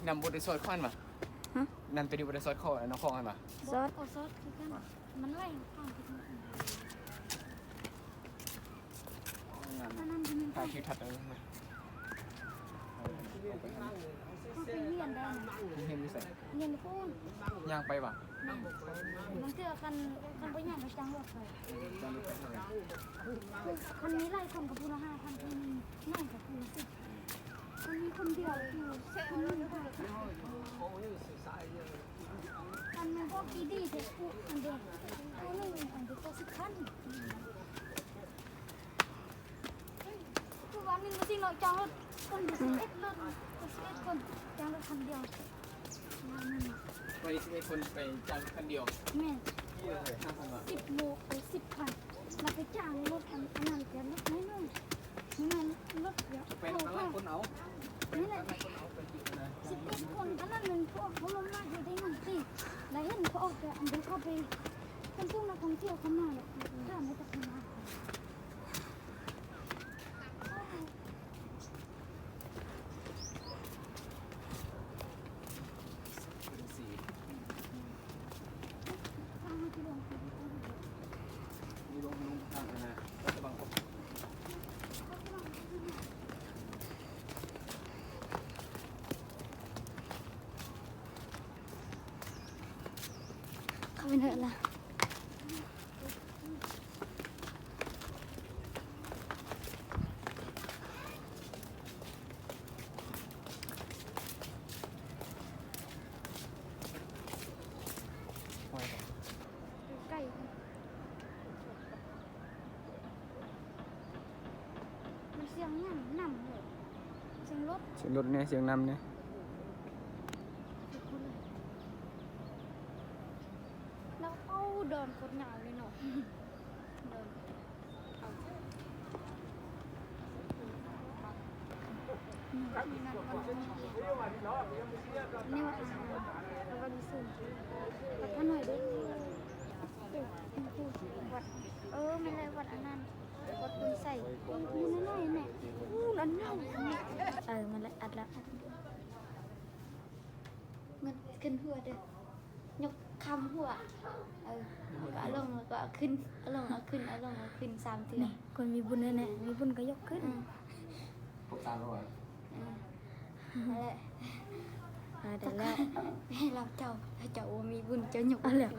นำบริสุทธิ์ข้อนมานันตัวนี้บริสุทธิ์ข้อน้องข้อให้มาซอสซอสคือกันมันไล่ข้างที่มันถ่ายคิวถัดเลยมาเขาไปเรียนได้เห็นมีใส่เรียนพูนย่างไปป่ะมันเจอกันไปย่างไปจังหวัดเลยคันนี้ไล่คนกับพูน5,000คนนี้ง่ายกับพูน10คนนี้คนเดียวอยู่คนนี้ได้อันมันก็กีดีเด็กพูอันเดียวตัวนึงอันเดียวก็10 คันคือวันนึงมาสิเราจังรถคนเดียว11 รถ11 คนจังรถคันเดียววันนี้11 คนไปจังคันเดียวแม่10 โมงไป10 คันเราไปจ้างรถอันนั้นแต่รถน้อยนั่นรถเดียวเป็นอะไรคนเอานี่แหละ11 คนอันนั้นมันพวกเขาลงมาอยู่ได้หนึ่งสิแล้วเห็นเขาออกแต่อันเดียวเข้าไปเป็นพวกนักท่องเที่ยวเข้ามาเลยถ้าไม่ตัดมามีลงทางนะบางเขาไปเถอะล่ะใกล้มันเสียงหนำเลยเสียงรถเนี่ยเสียงนำเนี่ยแล้วเอาเดินคนหนาวเลยเนาะเดินนี่ว่าแล้วก็มีสูงวัดท่าหน่อยด้วยวัดไม่เลยวัดอันนั้นวัดคุณใส่นี่น้อยๆเนี่ยอันนั้นมันเลยอัดแล้วมันขึ้นหัวเด้อยกคำหัวก็ลงแล้วก็ขึ้นลงขึ้นลงขึ้น3 ทีคนมีบุญเนี่ยมีบุญก็ยกขึ้นพวกตามด้วยนั่นแหละเดี๋ยวแล้วให้เราเจ้ามีบุญเจ้าหยกแล้ว